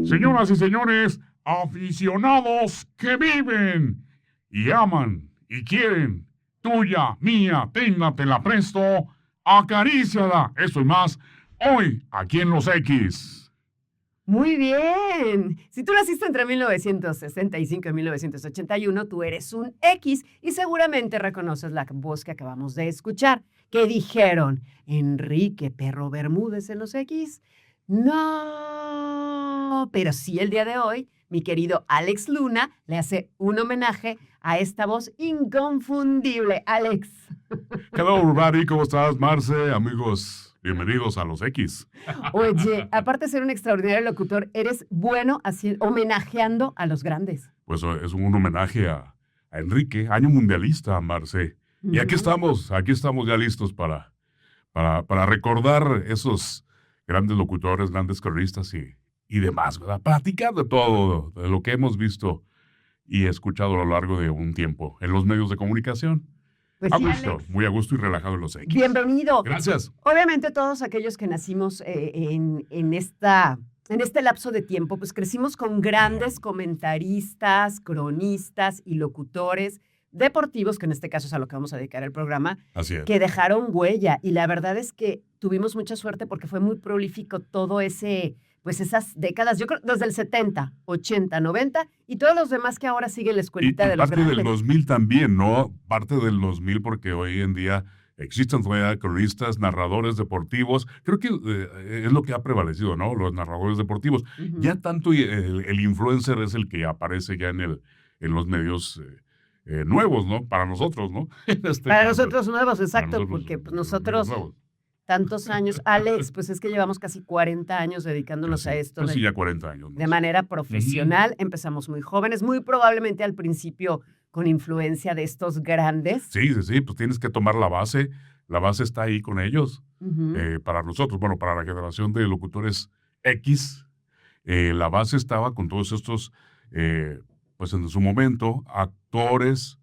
Señoras y señores, aficionados que viven y aman y quieren, tuya, mía, tenla, te la presto, acaríciala, eso y más, hoy, aquí en Los X. Muy bien. Si tú naciste entre 1965 y 1981, tú eres un X y seguramente reconoces la voz que acabamos de escuchar. ¿Qué dijeron? ¿Enrique Perro Bermúdez en Los X? No, pero sí el día de hoy, mi querido Alex Luna le hace un homenaje a esta voz inconfundible. Alex. Hello, everybody, ¿cómo estás, Marce? Amigos, bienvenidos a Los X. Oye, aparte de ser un extraordinario locutor, eres bueno homenajeando a los grandes. Pues es un homenaje a Enrique, año mundialista, Marce. Y aquí estamos ya listos para recordar esos grandes locutores, grandes cronistas y demás, ¿verdad? Platicar de todo, de lo que hemos visto y escuchado a lo largo de un tiempo en los medios de comunicación. Pues sí, Alex. Muy a gusto y relajado en Los X. Bienvenido. Gracias. Obviamente todos aquellos que nacimos en este lapso de tiempo, pues crecimos con grandes comentaristas, cronistas y locutores deportivos, que en este caso es a lo que vamos a dedicar el programa, Así es. que dejaron huella. Y la verdad es que tuvimos mucha suerte porque fue muy prolífico todo esas décadas, yo creo desde el 70, 80, 90 y todos los demás que ahora siguen la escuelita de los parte grandes. del 2000 también, ¿no? Parte del 2000 porque hoy en día existen todavía cronistas, narradores deportivos. Creo que es lo que ha prevalecido, ¿no? Los narradores deportivos. Uh-huh. Ya tanto el influencer es el que aparece ya en los medios nuevos, ¿no? Para nosotros, ¿no? Para nosotros nuevos, exacto, nosotros, porque pues, nosotros nuevos. tantos años, Alex, pues es que llevamos casi 40 años dedicándonos a esto. Casi ya 40 años. De manera profesional, empezamos muy jóvenes, muy probablemente al principio con influencia de estos grandes. Sí, pues tienes que tomar la base está ahí con ellos. Para nosotros, bueno, para la generación de locutores X, la base estaba con todos estos, pues en su momento, actores,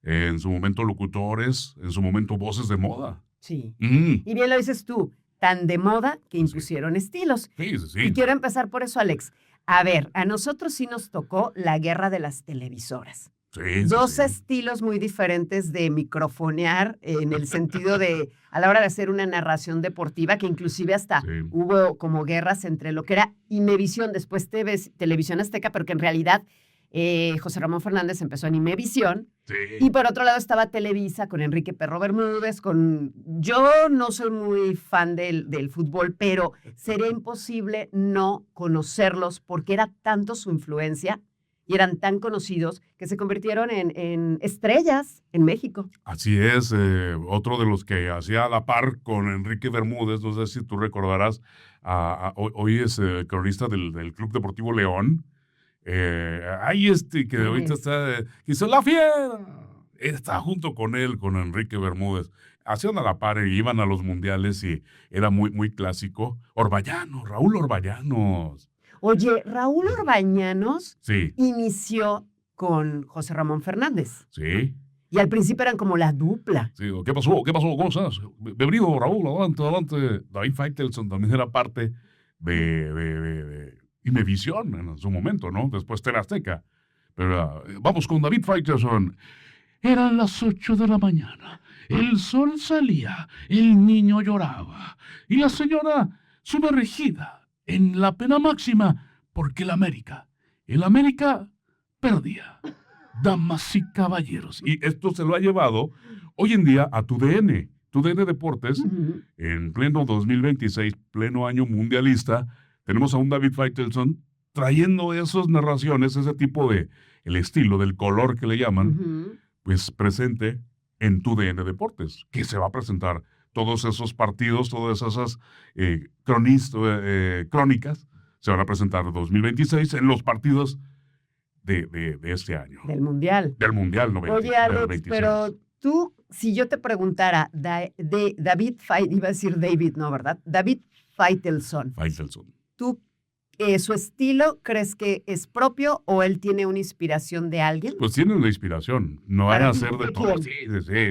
en su momento locutores, en su momento voces de moda. Sí. Y bien lo dices tú, tan de moda que impusieron estilos. Sí. Y quiero empezar por eso, Alex. A ver, a nosotros sí nos tocó la guerra de las televisoras. Dos estilos muy diferentes de microfonear en el sentido de, a la hora de hacer una narración deportiva, que inclusive hasta hubo como guerras entre lo que era Imevisión, después Televisión Azteca, pero que en realidad José Ramón Fernández empezó en Imevisión. Sí. Y por otro lado estaba Televisa con Enrique Perro Bermúdez, yo no soy muy fan del fútbol, pero sería imposible no conocerlos porque era tanto su influencia y eran tan conocidos que se convirtieron en estrellas en México. Así es, otro de los que hacía a la par con Enrique Bermúdez, no sé si tú recordarás, hoy es cronista del Club Deportivo León. Que ahorita está, que hizo La Fiera, está junto con él, con Enrique Bermúdez. Hacían a la par y iban a los mundiales y era muy, muy clásico. Raúl Orbañanos. Oye, Raúl Orbañanos sí. inició con José Ramón Fernández. Sí. Y al principio eran como la dupla. Sí, ¿qué pasó? ¿Cómo estás? Bienvenido, Raúl, adelante. David Faitelson también era parte de Imevisión en su momento, ¿no? Después TV Azteca. Pero vamos con David Faitelson. Eran las 8 de la mañana. El sol salía, el niño lloraba y la señora sumergida en la pena máxima porque el América perdía. Damas y caballeros. Y esto se lo ha llevado hoy en día a TUDN Deportes, en pleno 2026, pleno año mundialista. Tenemos a un David Faitelson trayendo esas narraciones, ese tipo de, el estilo, del color que le llaman, pues presente en TUDN Deportes, que se va a presentar todos esos partidos, todas esas crónicas, se van a presentar en 2026 en los partidos de este año. Del Mundial. Del Mundial 90. Oye, Alex, pero tú, si yo te preguntara, David Faitelson. ¿Tú, su estilo, crees que es propio o él tiene una inspiración de alguien? Pues tiene una inspiración. No van a ser de todo. Sí.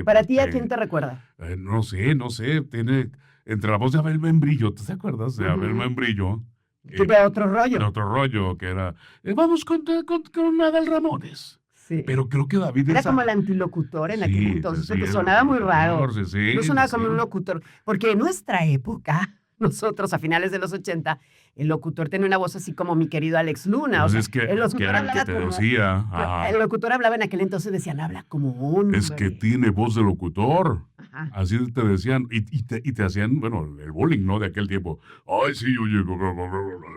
¿Para ti a quién te recuerda? No sé. Tiene entre la voz de Abel Membrillo, ¿te acuerdas de Abel Membrillo? Otro rollo. Otro rollo, que era, vamos con Adal Ramones. Sí. Pero creo que David... Era como el antilocutor en aquel entonces, porque sonaba muy raro. No sonaba como un locutor. Porque en nuestra época, nosotros a finales de los 80, el locutor tenía una voz así como mi querido Alex Luna. Pues o sea, es que era el que te decía. El locutor hablaba en aquel entonces, decían, habla como hombre. Es que tiene voz de locutor. Ajá. Así te decían, y te hacían, bueno, el bullying, ¿no? De aquel tiempo. Ay, sí, oye.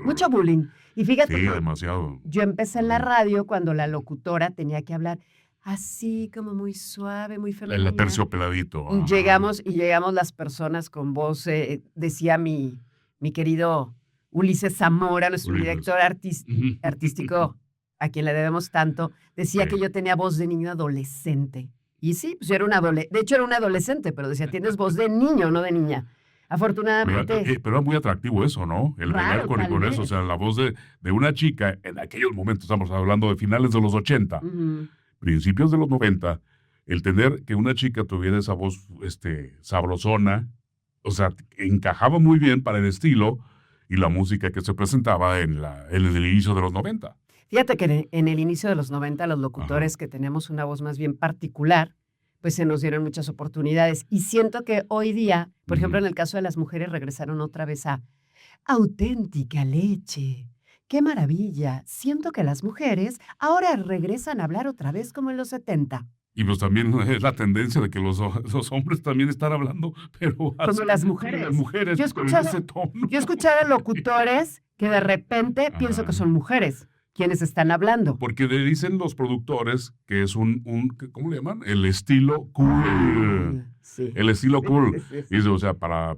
Mucho bullying. Y fíjate. Sí, demasiado. Yo empecé en la radio cuando la locutora tenía que hablar así como muy suave, muy femenina. El terciopeladito. Llegamos las personas con voz, decía mi querido Ulises Zamora, nuestro director artístico, a quien le debemos tanto, decía que yo tenía voz de niño adolescente. Y sí, pues yo era de hecho era un adolescente, pero decía, tienes voz de niño, no de niña. Afortunadamente. Pero era muy atractivo eso, ¿no? El bailar con eso, o sea, la voz de una chica, en aquellos momentos, estamos hablando de finales de los 80, principios de los 90, el tener que una chica tuviera esa voz sabrosona, o sea, encajaba muy bien para el estilo y la música que se presentaba en el inicio de los 90. Fíjate que en el inicio de los 90, los locutores que tenemos una voz más bien particular, pues se nos dieron muchas oportunidades. Y siento que hoy día, por ejemplo, en el caso de las mujeres, regresaron otra vez a auténtica leche. ¡Qué maravilla! Siento que las mujeres ahora regresan a hablar otra vez como en los 70. Y pues también es la tendencia de que los hombres también están hablando, pero... Como las mujeres. Las mujeres yo he escuchado locutores que de repente pienso que son mujeres quienes están hablando. Porque le dicen los productores que es ¿cómo le llaman? El estilo cool. Sí. El estilo cool. Sí. Y o sea, para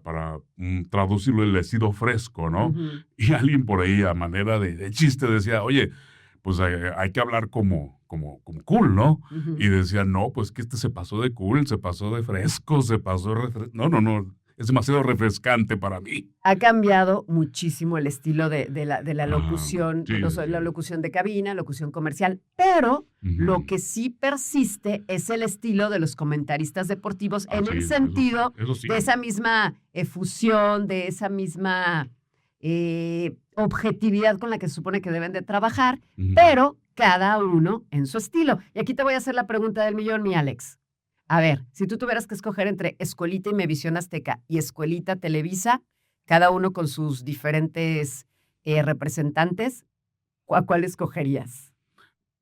traducirlo, el estilo fresco, ¿no? Y alguien por ahí, a manera de chiste, decía, oye, pues hay que hablar como cool, ¿no? Y decía, no, pues que se pasó de cool, se pasó de fresco, se pasó de... No. Es demasiado refrescante para mí. Ha cambiado muchísimo el estilo de la locución, la locución de cabina, locución comercial, pero lo que sí persiste es el estilo de los comentaristas deportivos en el sentido eso sí. de esa misma efusión, de esa misma objetividad con la que se supone que deben de trabajar, pero cada uno en su estilo. Y aquí te voy a hacer la pregunta del millón, mi Alex. A ver, si tú tuvieras que escoger entre Escuelita y Mevisión Azteca y Escuelita Televisa, cada uno con sus diferentes representantes, ¿a cuál escogerías?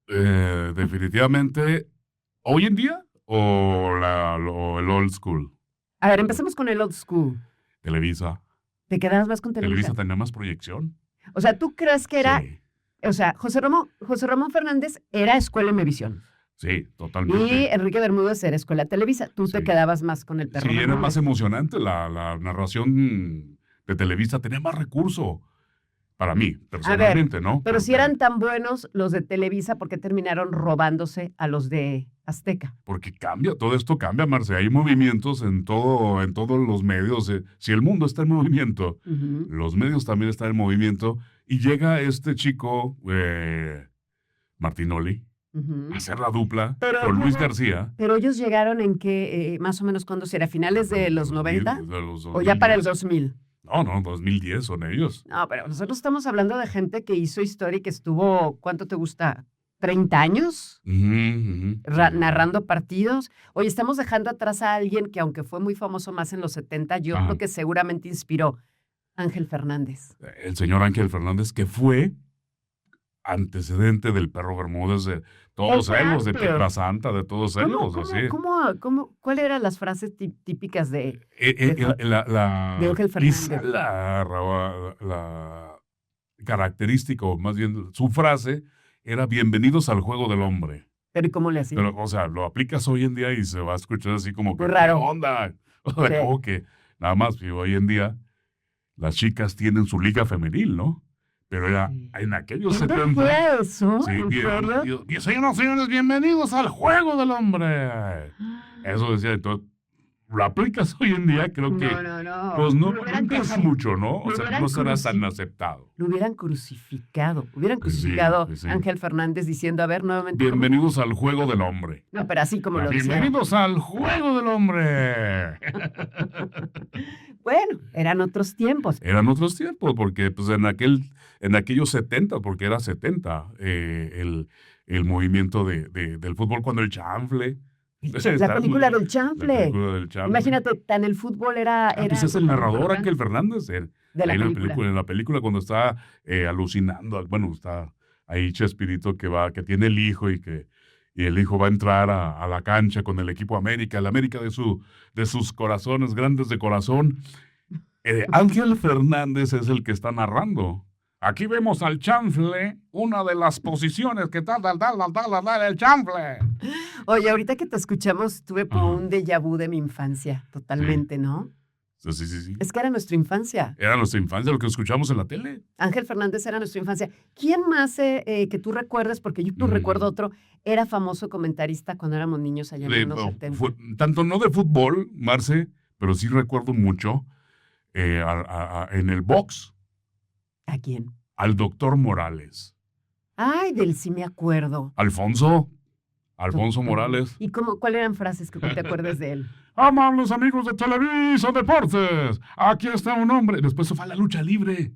Definitivamente, ¿hoy en día o el old school? A ver, empecemos con el old school. Televisa. ¿Te quedas más con Televisa? Televisa tenía más proyección. O sea, ¿tú crees que era... Sí. O sea, José Ramón Fernández era Escuela y Mevisión. Sí, totalmente. Y Enrique Bermúdez era Escuela Televisa. Tú te quedabas más con el Perro Sí, Bermúdez. era más emocionante. La narración de Televisa tenía más recurso. Para mí, personalmente, a ver, ¿no? Pero si eran tan buenos los de Televisa, ¿por qué terminaron robándose a los de Azteca? Porque cambia, todo esto cambia, Marce. Hay movimientos en todos los medios. Si el mundo está en movimiento, los medios también están en movimiento. Y llega este chico, Martinoli, hacer la dupla con Luis García. Pero ellos llegaron en que, más o menos, ¿cuándo será? ¿Finales de los 90? ¿O ya para el 2000? No, 2010 son ellos. No, pero nosotros estamos hablando de gente que hizo historia y que estuvo, ¿cuánto te gusta? ¿30 años? Narrando partidos. Oye, estamos dejando atrás a alguien que, aunque fue muy famoso más en los 70, yo creo que seguramente inspiró. Ángel Fernández. El señor Ángel Fernández, que fue antecedente del Perro Bermúdez, de todos ellos, de Pietra Santa, de todos ellos, así. ¿Cuáles eran las frases típicas de Ángel Fernández? La característica, o más bien su frase, era bienvenidos al juego del hombre. ¿Pero y cómo le hacía? Pero, o sea, lo aplicas hoy en día y se va a escuchar así como que, muy raro. ¿qué onda? O sea, como que, nada más, hoy en día, las chicas tienen su liga femenil, ¿no? Pero era en aquellos 70. ¿Fue eso? Sí, señores, bienvenidos al juego del hombre. Eso decía, entonces, lo aplicas hoy en día, creo que... No. Pues no es mucho, ¿no? O sea, no será tan aceptado. Lo hubieran crucificado. A Ángel Fernández diciendo, a ver, nuevamente... Bienvenidos al juego del hombre. No, pero así como lo decía. Bienvenidos al juego del hombre. Bueno, eran otros tiempos. Eran otros tiempos, porque pues en aquellos 70, porque era 70, el movimiento del fútbol, cuando el chanfle. La película del chanfle. La película del chanfle. Imagínate, tan el fútbol era... Pues es el narrador Ángel Fernández. De la película. En la película cuando está alucinando, bueno, está ahí Chespirito que tiene el hijo y el hijo va a entrar a la cancha con el equipo América, el América de sus corazones grandes de corazón. Ángel Fernández es el que está narrando. Aquí vemos al chanfle, una de las posiciones que tal, el chanfle. Oye, ahorita que te escuchamos, tuve como un déjà vu de mi infancia, totalmente, ¿no? Sí. Es que era nuestra infancia. Era nuestra infancia lo que escuchamos en la tele. Ángel Fernández era nuestra infancia. ¿Quién más que tú recuerdes? Porque yo recuerdo otro, era famoso comentarista cuando éramos niños allá en los 70. Tanto no de fútbol, Marce, pero sí recuerdo mucho en el box. ¿A quién? Al doctor Morales. Ay, del sí me acuerdo. Alfonso Morales. ¿Y cuáles eran frases que tú te acuerdes de él? Amables amigos de Televisa Deportes, aquí está un hombre. Después se fue a la lucha libre.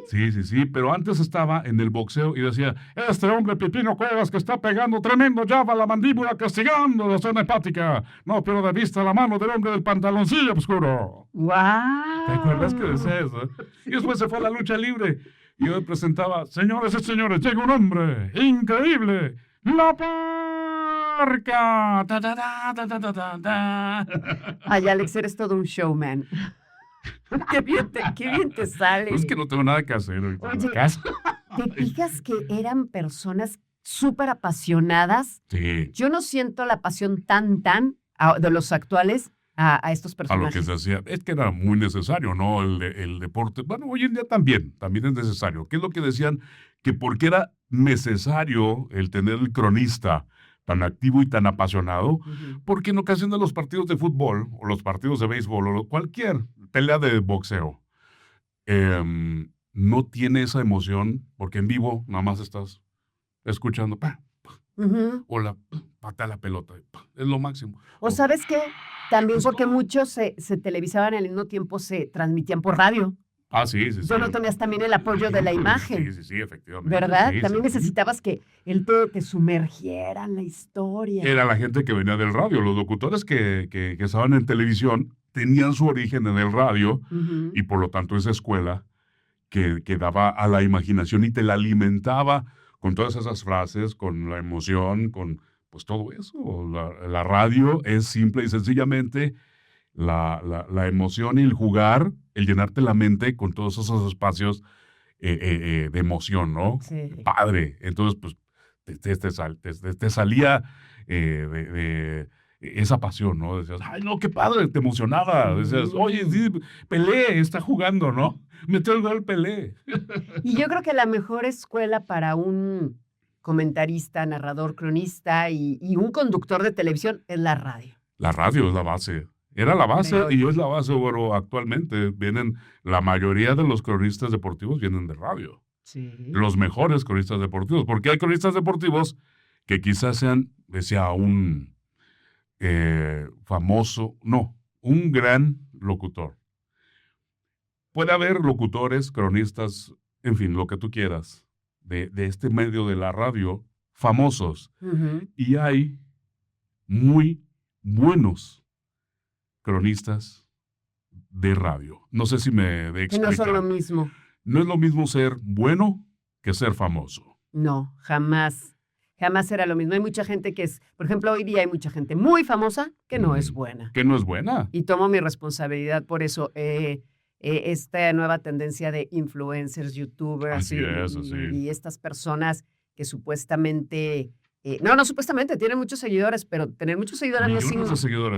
¿Sí? Sí, pero antes estaba en el boxeo y decía, este hombre Pipino Cuevas que está pegando tremendo jab a la mandíbula castigando la zona hepática. No pierdo de vista la mano del hombre del pantaloncillo oscuro. ¡Wow! ¿Te acuerdas que decía eso? Y después se fue a la lucha libre y yo presentaba, señores y señores, llega un hombre increíble, la Parca. Ay, Alex, eres todo un showman. Qué bien te sale. Es que no tengo nada que hacer ahorita en la casa. ¿Te fijas que eran personas súper apasionadas? Sí. Yo no siento la pasión tan de los actuales a estos personajes. A lo que se hacía. Es que era muy necesario, ¿no? El deporte. Bueno, hoy en día también es necesario. ¿Qué es lo que decían? Que porque era necesario el tener el cronista tan activo y tan apasionado, porque en ocasión de los partidos de fútbol, o los partidos de béisbol, o cualquier pelea de boxeo, no tiene esa emoción, porque en vivo nada más estás escuchando, o la patea la pelota, es lo máximo. O ¿sabes qué? También porque muchos se televisaban al mismo tiempo, se transmitían por radio. Ah, sí. Tú no tenías también el apoyo de la imagen. Sí, efectivamente. ¿Verdad? Sí, también necesitabas que él te sumergiera en la historia. Era la gente que venía del radio. Los locutores que estaban en televisión tenían su origen en el radio y por lo tanto esa escuela que daba a la imaginación y te la alimentaba con todas esas frases, con la emoción, con pues todo eso. La radio es simple y sencillamente la emoción y el jugar, el llenarte la mente con todos esos espacios de emoción, ¿no? Sí. Padre. Entonces, pues, te salía de esa pasión, ¿no? Decías, ay, no, qué padre, te emocionaba. Decías, oye, sí, Pelé está jugando, ¿no? Metió el gol Pelé. Y yo creo que la mejor escuela para un comentarista, narrador, cronista y un conductor de televisión es la radio. La radio es la base. Era la base y es la base, pero actualmente la mayoría de los cronistas deportivos vienen de radio. Sí. Los mejores cronistas deportivos, porque hay cronistas deportivos que quizás decía un un gran locutor. Puede haber locutores, cronistas, en fin, lo que tú quieras, de este medio de la radio, famosos. Y hay muy buenos cronistas de radio. No sé si me de explicar. Que no son lo mismo. No es lo mismo ser bueno que ser famoso. No, jamás. Jamás será lo mismo. Hay mucha gente que es, por ejemplo, hoy día hay mucha gente muy famosa que no es buena. Que no es buena. Y tomo mi responsabilidad por eso. Esta nueva tendencia de influencers, youtubers y estas personas que supuestamente... no supuestamente, tienen muchos seguidores, pero tener muchos seguidores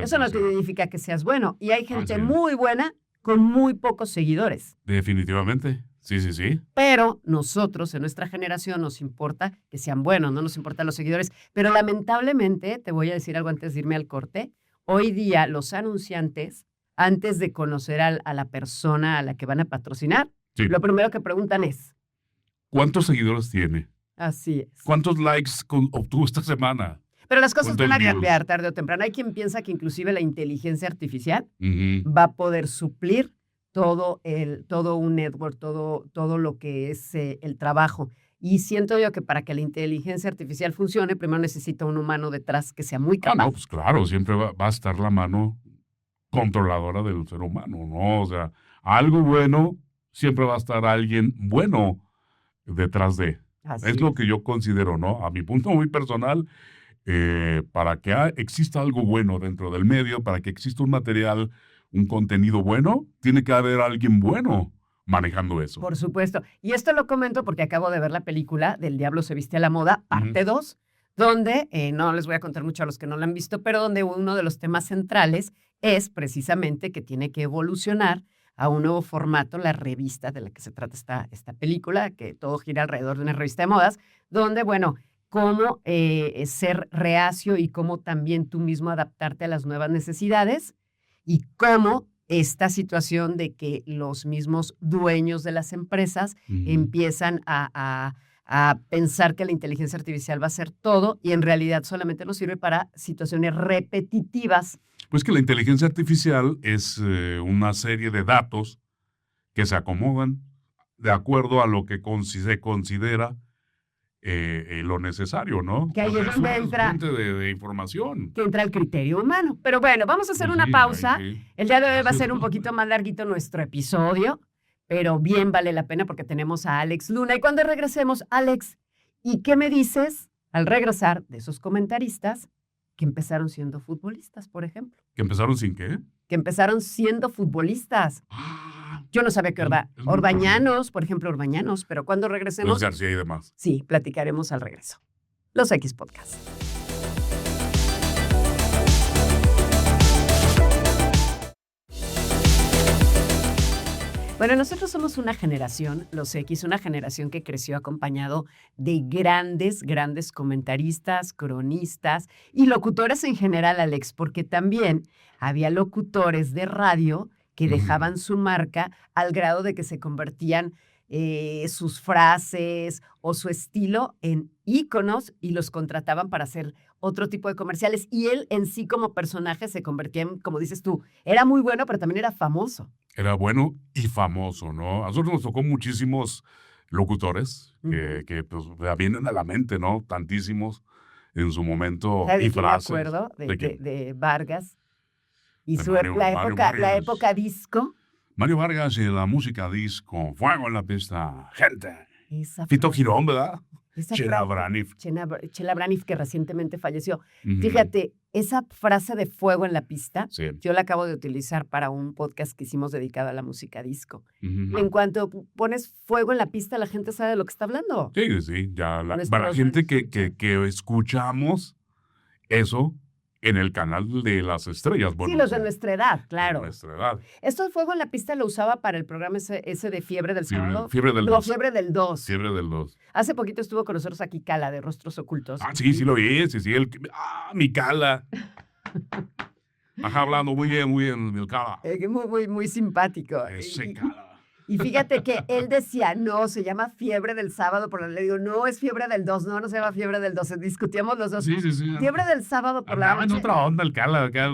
eso no te significa que seas bueno. Y hay gente muy buena con muy pocos seguidores. Definitivamente, sí. Pero nosotros, en nuestra generación, nos importa que sean buenos, no nos importan los seguidores. Pero lamentablemente, te voy a decir algo antes de irme al corte, hoy día los anunciantes, antes de conocer a la persona a la que van a patrocinar, lo primero que preguntan es... ¿Cuántos seguidores tiene? Así es. ¿Cuántos likes obtuvo esta semana? Pero las cosas Ponte van a el news. cambiar tarde o temprano. Hay quien piensa que inclusive la inteligencia artificial Ujú. va a poder suplir todo un network, todo lo que es el trabajo. Y siento yo que para que la inteligencia artificial funcione, primero necesita un humano detrás que sea muy Ah, capaz. no, pues claro, siempre va a estar la mano controladora del ser humano, ¿no? O sea, algo bueno, siempre va a estar alguien bueno detrás de. Así Es lo que yo considero, ¿no? A mi punto muy personal, para que exista algo bueno dentro del medio, para que exista un material, un contenido bueno, tiene que haber alguien bueno manejando eso. Por supuesto. Y esto lo comento porque acabo de ver la película del Diablo se viste a la moda, parte 2, donde, no les voy a contar mucho a los que no la han visto, pero donde uno de los temas centrales es precisamente que tiene que evolucionar a un nuevo formato, la revista de la que se trata esta película, que todo gira alrededor de una revista de modas, donde, bueno, cómo ser reacio y cómo también tú mismo adaptarte a las nuevas necesidades y cómo esta situación de que los mismos dueños de las empresas empiezan a pensar que la inteligencia artificial va a hacer todo y en realidad solamente nos sirve para situaciones repetitivas. Pues que la inteligencia artificial es una serie de datos que se acomodan de acuerdo a lo que se considera lo necesario, ¿no? Que ahí es Es donde una entra, fuente de información. que entra el criterio humano. Pero bueno, vamos a hacer Pues una sí, pausa. ahí sí. El día de hoy va a ser un poquito más larguito nuestro episodio, pero bien vale la pena porque tenemos a Alex Luna. Y cuando regresemos, Alex, ¿y qué me dices al regresar de esos comentaristas que empezaron siendo futbolistas, por ejemplo? ¿Que empezaron sin qué? Que empezaron siendo futbolistas. Yo no sabía que Es muy Orbañanos, por ejemplo, Orbañanos, pero cuando regresemos, Luis García y demás. sí, platicaremos al regreso. Los X Podcast. Bueno, nosotros somos una generación, los X, una generación que creció acompañado de grandes comentaristas, cronistas y locutores en general, Alex, porque también había locutores de radio que dejaban su marca al grado de que se convertían sus frases o su estilo en íconos y los contrataban para hacer otro tipo de comerciales. Y él en sí como personaje se convertía en, como dices tú, era muy bueno, pero también era famoso. Era bueno y famoso, ¿no? A nosotros nos tocó muchísimos locutores que pues, vienen a la mente, ¿no? Tantísimos en su momento ¿Sabes y de quién frases. me acuerdo? De Vargas. Y De su, Mario la Vargas. época disco. Mario Vargas y la música disco, fuego en la pista, gente. Esa Fito frase- Girón, ¿verdad? esa Chela frase- Braniff. Chela Braniff, que recientemente falleció. Ujú. Fíjate, esa frase de fuego en la pista, Sí. yo la acabo de utilizar para un podcast que hicimos dedicado a la música disco. Ujú. En cuanto pones fuego en la pista, la gente sabe de lo que está hablando. Sí, sí, ya para la Nuestros- gente que escuchamos eso en el canal de las estrellas. Sí, Bueno, los de sí, nuestra edad, de claro. nuestra edad. Esto de fuego en la pista lo usaba para el programa ese de Fiebre del Sábado. Fiebre del No, 2. Fiebre del 2. Fiebre del 2. Hace poquito estuvo con nosotros aquí Cala de Rostros Ocultos. Ah, sí, sí lo vi, sí, sí. Mi Cala. Ajá, hablando muy bien, mi Cala. Muy simpático. Ese Cala. Y fíjate que él decía, no, se llama Fiebre del Sábado, pero le digo, no, es Fiebre del 2, no se llama Fiebre del 2. Discutíamos los dos. Sí, sí, sí. Fiebre del Sábado por la Andaba en noche. otra onda el Cala. Acá.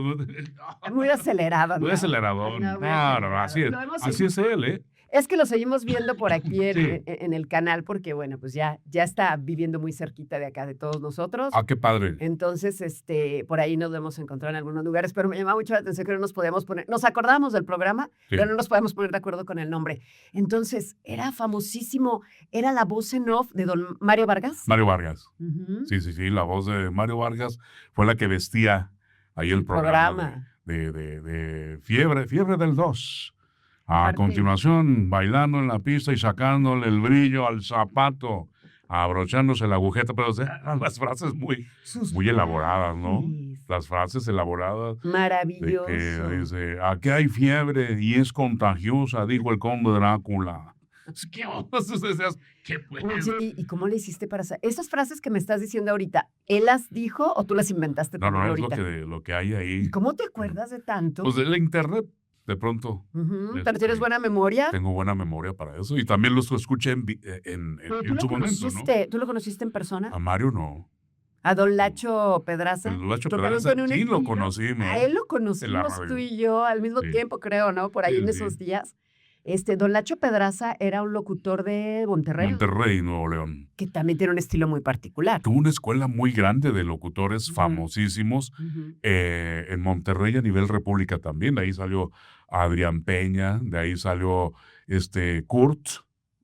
Muy acelerado. Muy ¿no? acelerador. No, muy No, acelerado. así es. Lo hemos Así es él, ¿eh? Es que lo seguimos viendo por aquí Sí. en el canal porque, bueno, pues ya está viviendo muy cerquita de acá de todos nosotros. Ah, qué padre. Entonces, por ahí nos hemos encontrado en algunos lugares, pero me llamaba mucho la atención que no nos podíamos poner, nos acordábamos del programa, Sí. pero no nos podíamos poner de acuerdo con el nombre. Entonces, era famosísimo, era la voz en off de don Mario Vargas. Mario Vargas. Ujú. Sí, sí, sí. La voz de Mario Vargas fue la que vestía ahí el programa. De Fiebre del 2. A Aparte- continuación, bailando en la pista y sacándole el brillo al zapato, abrochándose la agujeta, pero eran las frases muy elaboradas, ¿no? Sí, Las frases elaboradas de maravilloso. que dice, aquí hay fiebre y es contagiosa, dijo el conde Drácula. ¿Qué onda? Decías, ¿qué pues? Oye, ¿y cómo le hiciste para esas frases que me estás diciendo ahorita? ¿Él las dijo o tú las inventaste No, también no, es ahorita? lo que hay ahí. ¿Y cómo te acuerdas de tanto? Pues del internet, de pronto. Ujú, este, ¿Pero tienes buena memoria? Tengo buena memoria para eso. Y también los escuché en Pero su momento, ¿no? ¿Tú lo conociste en persona? A Mario no. A don Lacho Pedraza. El Lacho Tocaron Pedraza, con un sí lo estilo. conocimos. A él lo En la conocimos radio. tú y yo al mismo Sí. tiempo, creo, ¿no? Por ahí Sí, en sí. esos días. Don Lacho Pedraza era un locutor de Monterrey, Monterrey, Nuevo León. que también tiene un estilo muy particular. Tuvo una escuela muy grande de locutores Ujú. famosísimos Ujú. en Monterrey a nivel república también. De ahí salió Adrián Peña, de ahí salió Kurt,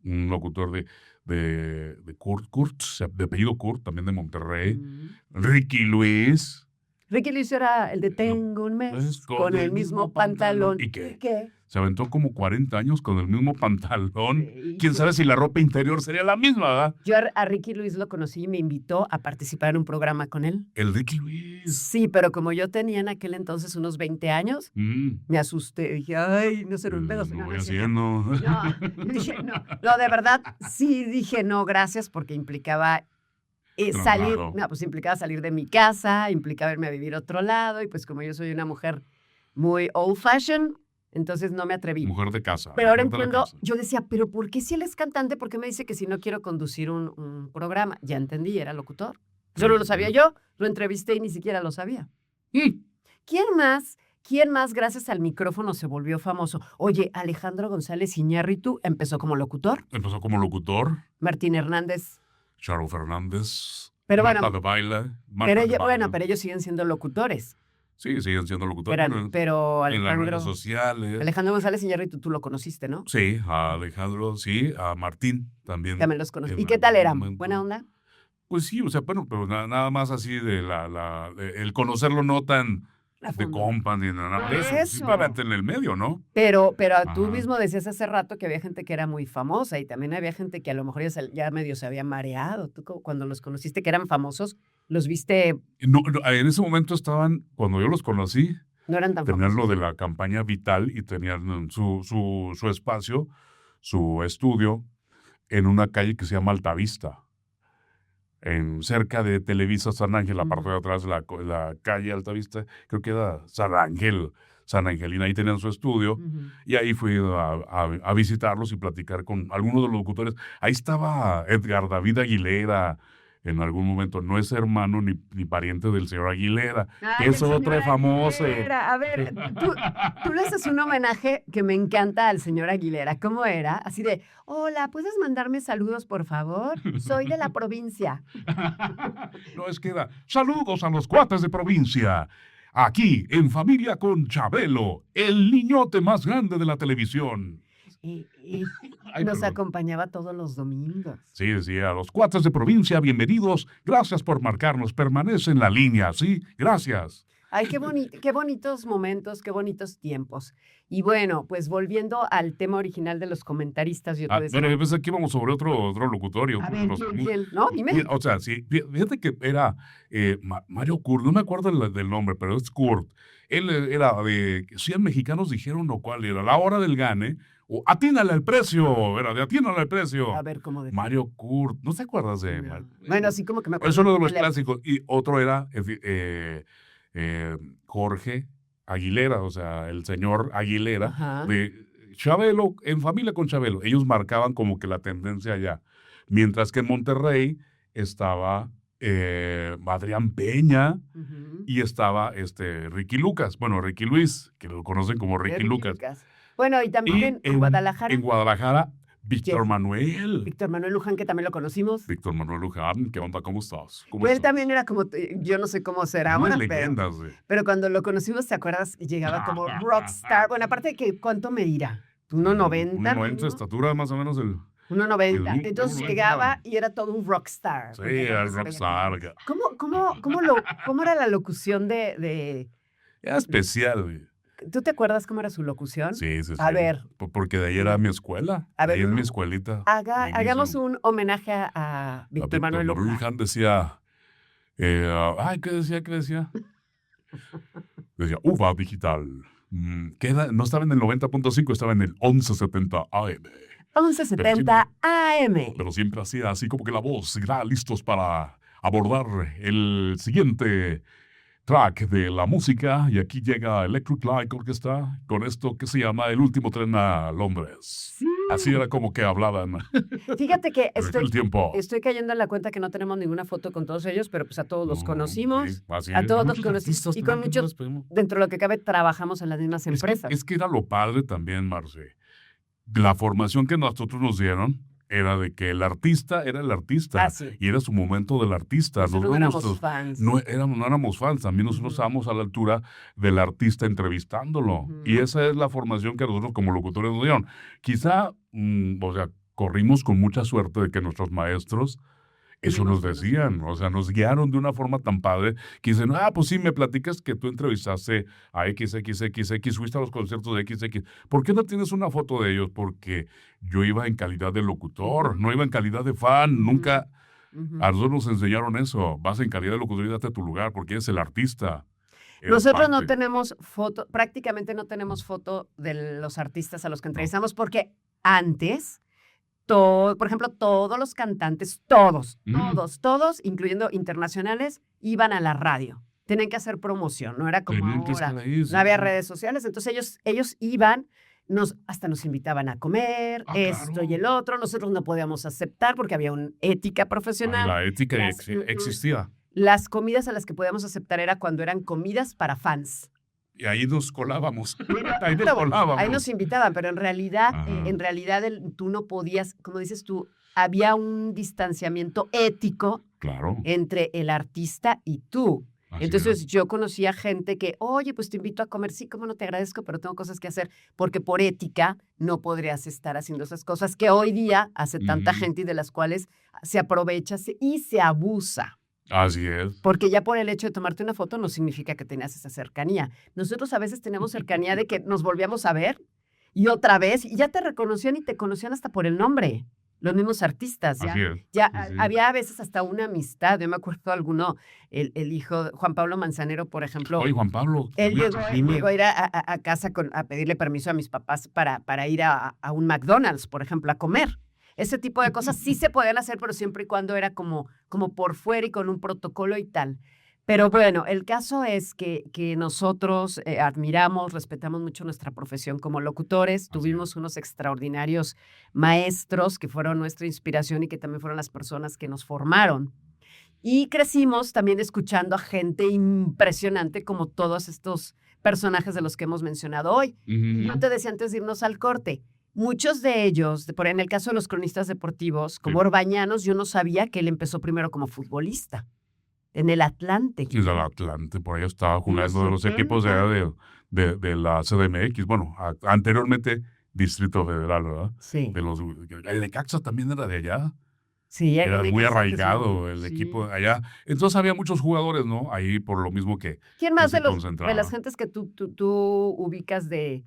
un locutor de Kurt, de apellido Kurt, también de Monterrey. Mm. Ricky Luis. Ricky Luis era el de Tengo un mes con el mismo pantalón. ¿Y qué? ¿Qué? Se aventó como 40 años con el mismo pantalón. Sí. ¿Quién sabe si la ropa interior sería la misma, verdad? Yo a Ricky Luis lo conocí y me invitó a participar en un programa con él. El Ricky Luis. Sí, pero como yo tenía en aquel entonces unos 20 años, me asusté. Dije, ay, no se un pedo. Lo No, voy no, sí, haciendo. no. Dije, no, de verdad, sí dije no, gracias, porque implicaba salir, Traslado. no, pues implicaba salir de mi casa, implicaba irme a vivir a otro lado, y pues como yo soy una mujer muy old fashioned, entonces no me atreví. Mujer de casa. Pero ahora mujer de la entiendo, casa. yo decía, pero ¿por qué si él es cantante? ¿Por qué me dice que si no quiero conducir un programa? Ya entendí, era locutor. Eso no lo sabía yo, lo entrevisté y ni siquiera lo sabía. ¿Quién más gracias al micrófono se volvió famoso? Oye, Alejandro González Iñárritu empezó como locutor. Empezó como locutor. Martín Hernández. Charo Fernández. Pero Marta bueno, de Baile. pero ellos siguen siendo locutores. Sí, siguen siendo locutores. Pero en las redes Alejandro, sociales. Alejandro González Iñárritu, tú lo conociste, ¿no? Sí, a Alejandro, sí, a Martín también. También los conocí. en ¿Y qué tal algún eran? momento. ¿Buena onda? Pues sí, o sea, bueno, pero nada más así de el conocerlo no tan A de fondo. compa ni nada de eso. Eso. Simplemente en el medio, ¿no? Pero tú Ajá. mismo decías hace rato que había gente que era muy famosa y también había gente que a lo mejor ya medio se había mareado. Tú cuando los conociste que eran famosos, los viste, No, en ese momento cuando yo los conocí, no eran tan tenían famosos. lo de la campaña Vital y tenían su espacio, su estudio, en una calle que se llama Altavista, cerca de Televisa San Ángel, la parte de atrás de la calle Altavista, creo que era San Angelina, ahí tenían su estudio, Ujú. y ahí fui a visitarlos y platicar con algunos de los locutores. Ahí estaba Edgar David Aguilera, en algún momento, no es hermano ni pariente del señor Aguilera, que es otro famoso. Aguilera. A ver, tú le haces un homenaje que me encanta al señor Aguilera. ¿Cómo era? Así de, hola, ¿puedes mandarme saludos, por favor? Soy de la provincia. No, es que era, saludos a los cuates de provincia. Aquí, en familia con Chabelo, el niñote más grande de la televisión. Y Ay, nos perdón. acompañaba todos los domingos. Sí, decía, a los cuates de provincia, bienvenidos. Gracias por marcarnos. Permanece en la línea, ¿sí? Gracias. Ay, qué bonitos momentos, qué bonitos tiempos. Y bueno, pues volviendo al tema original de los comentaristas, yo te decía. Pero yo pensé que íbamos sobre otro locutorio. A ver, ¿quién? No, dime. Sí, o sea, sí, fíjate que era Mario Kurt, no me acuerdo del nombre, pero es Kurt. Él era de 100 mexicanos dijeron o cuál era, la hora del gane, o atínale al precio, era de atínale al precio. A ver, ¿cómo de Mario Kurt, ¿no te acuerdas de No. Mario? Bueno, así como que me acuerdo. Es uno de los de la- clásicos. Y otro era Jorge Aguilera, o sea, el señor Aguilera, Ajá. de Chabelo, en familia con Chabelo. Ellos marcaban como que la tendencia allá. Mientras que en Monterrey estaba Adrián Peña Ujú. y estaba Ricky Lucas. Bueno, Ricky Luis, que lo conocen como Ricky Lucas. Bueno, y también en Guadalajara, En Guadalajara, Víctor Jeff. Manuel. Víctor Manuel Luján, que también lo conocimos. Víctor Manuel Luján, ¿qué onda? ¿Cómo estás? ¿Cómo Pues él estás? también era como, yo no sé cómo será Unas ahora, leyendas, güey. pero cuando lo conocimos, ¿te acuerdas? Llegaba como rockstar. Bueno, aparte de que, ¿cuánto medirá? 1.90. 1.90 de estatura, más o menos. 1.90. el- Entonces el- llegaba y era todo un rockstar. Sí, Porque el aparte se veía- rockstar. ¿Cómo era la locución de... Era especial, güey. ¿Tú te acuerdas cómo era su locución? Sí. A ver. Porque de ahí era mi escuela. A ver, ahí es mi escuelita. Hagamos un homenaje a Víctor Manuel Luján. Luján decía, ¿qué decía? Decía, uva digital. No estaba en el 90.5, estaba en el 1170 AM. 1170 AM. Pero siempre hacía así como que la voz, ya listos para abordar el siguiente track de la música. Y aquí llega Electric Light Orchestra con esto que se llama El último tren a Londres. Sí. Así era como que hablaban. Fíjate que El tiempo. estoy cayendo en la cuenta que no tenemos ninguna foto con todos ellos, pero pues a todos los conocimos. Sí, así A es. todos los Muchos conocimos. artistas Y con también que no muchos, les pedimos. dentro de lo que cabe, trabajamos en las mismas empresas. Es que era lo padre también, Marce. La formación que nosotros nos dieron era de que el artista era el artista. Sí. Y era su momento del artista. Nosotros no éramos fans. No éramos fans. También nosotros estábamos a la altura del artista entrevistándolo. Y esa es la formación que nosotros como locutores nos dieron. Quizá, o sea, corrimos con mucha suerte de que nuestros maestros eso nos decían, o sea, nos guiaron de una forma tan padre que dicen, pues sí, me platicas que tú entrevistaste a XXXX, fuiste a los conciertos de XX. ¿Por qué no tienes una foto de ellos? Porque yo iba en calidad de locutor, no iba en calidad de fan, nunca. A nosotros nos enseñaron eso, vas en calidad de locutor y date a tu lugar porque eres el artista. Nosotros no tenemos foto, prácticamente no tenemos foto de los artistas a los que entrevistamos porque antes... por ejemplo, todos los cantantes, todos, incluyendo internacionales, iban a la radio. Tenían que hacer promoción, no era como ahora. No había redes sociales, entonces ellos iban, hasta nos invitaban a comer, esto claro. y el otro. Nosotros no podíamos aceptar porque había una ética profesional. La ética existía. Las comidas a las que podíamos aceptar era cuando eran comidas para fans. Y ahí nos colábamos. Ahí nos invitaban, pero en realidad tú no podías, como dices tú, había un distanciamiento ético entre el artista y tú. Entonces yo conocía gente que, oye, pues te invito a comer, sí, cómo no te agradezco, pero tengo cosas que hacer, porque por ética no podrías estar haciendo esas cosas que hoy día hace tanta gente y de las cuales se aprovecha y se abusa. Así es. Porque ya por el hecho de tomarte una foto no significa que tenías esa cercanía. Nosotros a veces tenemos cercanía de que nos volvíamos a ver y otra vez, y ya te reconocían y te conocían hasta por el nombre. Los mismos artistas. Había a veces hasta una amistad. Yo me acuerdo alguno, el hijo, Juan Pablo Manzanero, por ejemplo. Oye, Juan Pablo. Él llegó a ir a casa a pedirle permiso a mis papás para ir a un McDonald's, por ejemplo, a comer. Ese tipo de cosas sí se podían hacer, pero siempre y cuando era como por fuera y con un protocolo y tal. Pero bueno, el caso es que nosotros admiramos, respetamos mucho nuestra profesión como locutores. Tuvimos unos extraordinarios maestros que fueron nuestra inspiración y que también fueron las personas que nos formaron. Y crecimos también escuchando a gente impresionante como todos estos personajes de los que hemos mencionado hoy. Yo te decía antes de irnos al corte, muchos de ellos, en el caso de los cronistas deportivos, como Orbañanos, yo no sabía que él empezó primero como futbolista, en el Atlante. Sí, el Atlante, por ahí estaba jugando de los equipos de la CDMX, bueno, anteriormente Distrito Federal, ¿verdad? Sí. El Necaxa también era de allá. Sí, era muy arraigado el equipo de allá. Entonces había muchos jugadores, ¿no? Ahí por lo mismo que ¿Quién más de las gentes que tú ubicas de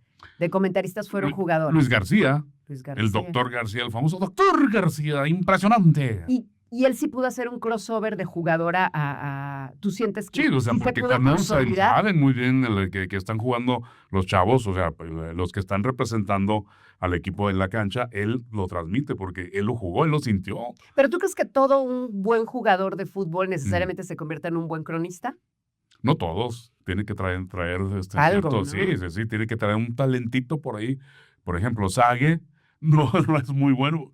comentaristas fueron jugadores? Luis García, el doctor García, el famoso doctor García, impresionante. Y él sí pudo hacer un crossover de jugadora a ¿tú sientes que sí, o sea, porque también saben muy bien que están jugando los chavos, o sea, los que están representando al equipo en la cancha, él lo transmite porque él lo jugó, él lo sintió. ¿Pero tú crees que todo un buen jugador de fútbol necesariamente se convierta en un buen cronista? No todos, tiene que traer algo, ¿no? Sí, tiene que traer un talentito por ahí. Por ejemplo, Sague no es muy bueno,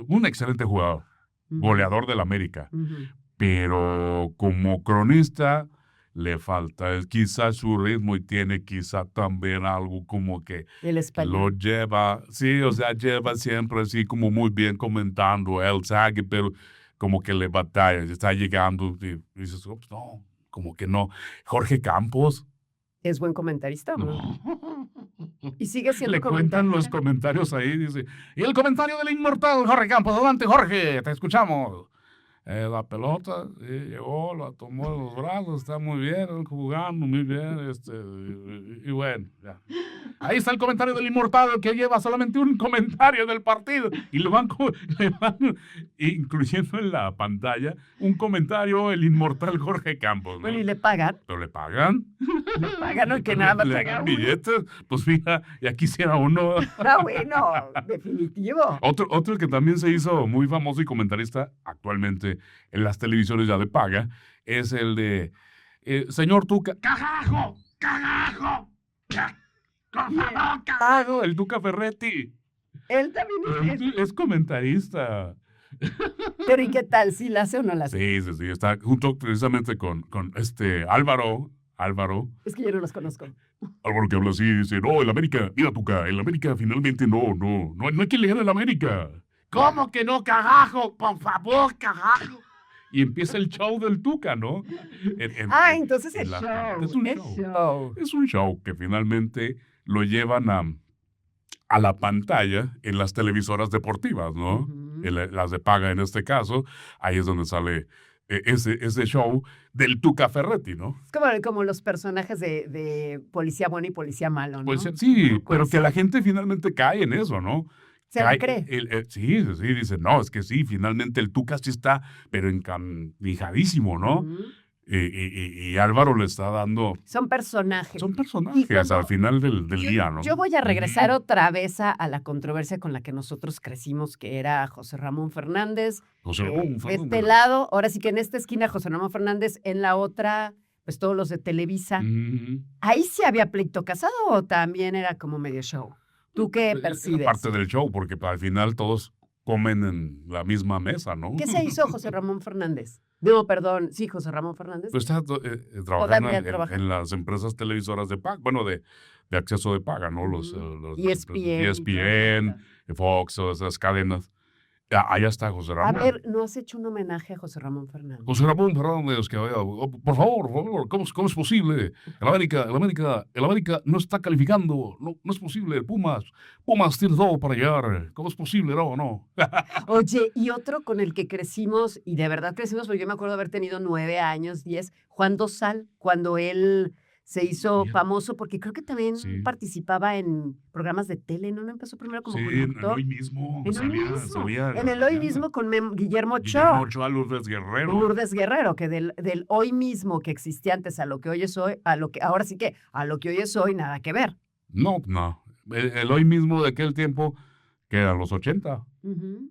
un excelente jugador, goleador del América, pero como cronista le falta quizás su ritmo y tiene quizá también algo como que el español lo lleva, sí, o sea, lleva siempre así como muy bien comentando el Sague, pero como que le batalla, está llegando y dices, no, como que no. Jorge Campos. ¿Es buen comentarista? No. Y sigue siendo le cuentan los comentarios ahí, dice, y el comentario del inmortal Jorge Campos, adelante Jorge, te escuchamos. La pelota llegó, la tomó en los brazos, está muy bien, jugando muy bien, y bueno, ya. Ahí está el comentario del inmortal que lleva solamente un comentario del partido y le van incluyendo en la pantalla un comentario el inmortal Jorge Campos, ¿no? Bueno, ¿y le pagan? ¿Pero le pagan? Le pagan, no, que nada más le pagan billetes, pues mira, ya quisiera uno. Ah, bueno, definitivo. Otro que también se hizo muy famoso y comentarista actualmente en las televisiones ya de paga es el de señor Tuca. ¡Carajo! ¡Carajo! Claro, el Tuca Ferretti. Él también Es comentarista. Pero ¿y qué tal? ¿Sí la hace o no la hace? Sí. Está junto precisamente con Álvaro. Es que yo no los conozco. Álvaro que habla así, dice, no, el América, mira Tuca, el América finalmente no hay que leer el América. ¿Cómo que no, carajo? Por favor, carajo. Y empieza el show del Tuca, ¿no? Entonces es show. Es un show que finalmente lo llevan a la pantalla en las televisoras deportivas, ¿no? Uh-huh. Las de paga en este caso. Ahí es donde sale ese show del Tuca Ferretti, ¿no? Es como los personajes de policía bueno y policía malo, ¿no? Pues sí, pero que la gente finalmente cae en eso, ¿no? ¿Se lo cree? Sí, dice, no, es que sí, finalmente el Tuca sí está, pero encamijadísimo, ¿no? Uh-huh. Y Álvaro le está dando... Son personajes. Al final del día, ¿no? Yo voy a regresar otra vez a la controversia con la que nosotros crecimos, que era José Ramón Fernández. De este lado, ahora sí que en esta esquina José Ramón Fernández, en la otra, pues todos los de Televisa. Uh-huh. ¿Ahí sí había pleito casado o también era como medio show? ¿Tú qué percibes? Es parte del show, porque al final todos comen en la misma mesa, ¿no? ¿Qué se hizo José Ramón Fernández? No, perdón, sí, José Ramón Fernández. Pues está trabajando en las empresas televisoras de paga, bueno, de acceso de paga, ¿no? Los ESPN, Fox, todas esas cadenas. Allá está José Ramón. A ver, ¿no has hecho un homenaje a José Ramón Fernández? José Ramón Fernández, que por favor, ¿cómo es posible? El América no está calificando, no es posible. Pumas tiene todo para llegar. ¿Cómo es posible? No. Oye, y otro con el que crecimos, y de verdad crecimos, porque yo me acuerdo haber tenido 9 años, 10, Juan Dosal, cuando él se hizo famoso, porque creo que también participaba en programas de tele, ¿no? Empezó primero como conductor. En el Hoy Mismo. En el Hoy Mismo con Guillermo Ochoa. Lourdes Guerrero. Que del Hoy Mismo que existía antes a lo que hoy es hoy, ahora sí que a lo que hoy es hoy, nada que ver. No. El Hoy Mismo de aquel tiempo, que eran los 80. Uh-huh.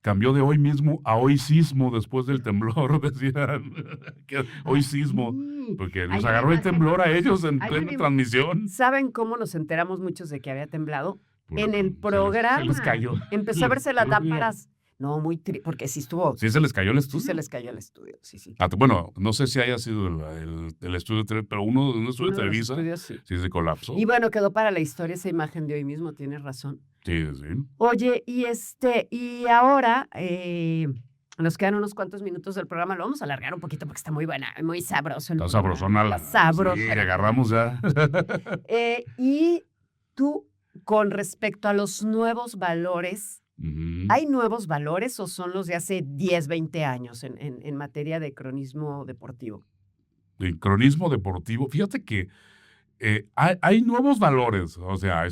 Cambió de Hoy Mismo a Hoy Sismo después del temblor, decían. Hoy Sismo. Porque nos agarró el temblor a ellos en plena transmisión. ¿Saben cómo nos enteramos muchos de que había temblado? En el programa. Se les cayó. Empezó a verse las lámparas. No, porque sí estuvo. ¿Sí se les cayó el estudio? Sí se les cayó el estudio, sí. Bueno, no sé si haya sido el estudio, pero un estudio de Televisa sí se colapsó. Y bueno, quedó para la historia esa imagen de Hoy Mismo, tienes razón. Sí. Oye, y ahora nos quedan unos cuantos minutos del programa, lo vamos a alargar un poquito porque está muy buena, muy sabroso. Está sabrosona. Sí, agarramos ya. Y tú, con respecto a los nuevos valores, uh-huh. ¿hay nuevos valores o son los de hace 10, 20 años en materia de cronismo deportivo? En cronismo deportivo, fíjate que hay nuevos valores, o sea,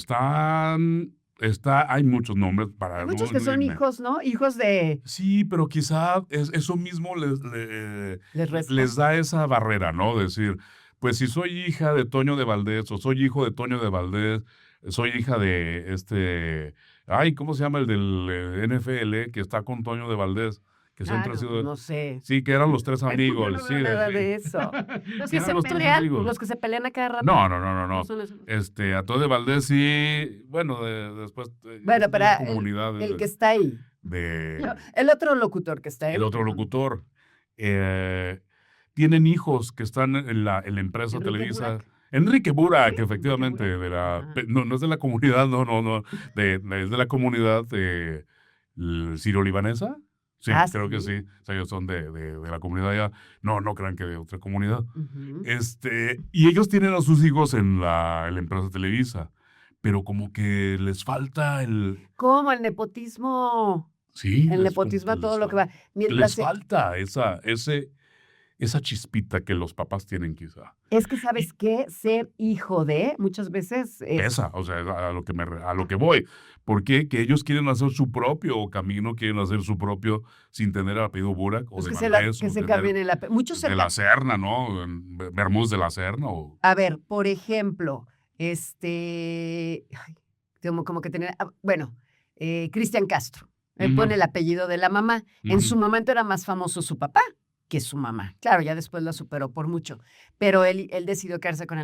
hay muchos nombres para... Hay muchos que son hijos, ¿no? Hijos de... Sí, pero quizá eso mismo les da esa barrera, ¿no? Decir, pues si soy hija de Toño de Valdés o soy hijo de Toño de Valdés, soy hija de ¿cómo se llama el del NFL que está con Toño de Valdés? Que siempre ha sido... No sé. Sí, que eran los tres amigos. No veo nada de eso. Los que se pelean a cada rato. No. A Toño de Valdés sí, bueno, después... Bueno, pero el que está ahí. El otro locutor que está ahí. El otro locutor. Tienen hijos que están en la empresa Televisa. Enrique Burak, efectivamente, no es de la comunidad, es de la comunidad de Ciro-Libanesa. Sí, creo que sí. O sea, ellos son de la comunidad allá. No crean que de otra comunidad. Uh-huh. Y ellos tienen a sus hijos en la empresa Televisa, pero como que les falta ¿Cómo? El nepotismo. Sí. El nepotismo a todo lo que va. Les falta esa chispita que los papás tienen quizá. Es que, ¿sabes qué? Ser hijo de, muchas veces... o sea, a lo que voy. Porque que ellos quieren hacer su propio camino, quieren hacer su propio, sin tener el apellido Burak o pues de Valdés. Que se cambien el apellido. Muchos de la Serna, ¿no? Bermúdez de la Serna. A ver, por ejemplo, como que tenía... Bueno, Cristian Castro. Él pone el apellido de la mamá. En su momento era más famoso su papá que su mamá. Claro, ya después la superó por mucho, pero él decidió quedarse con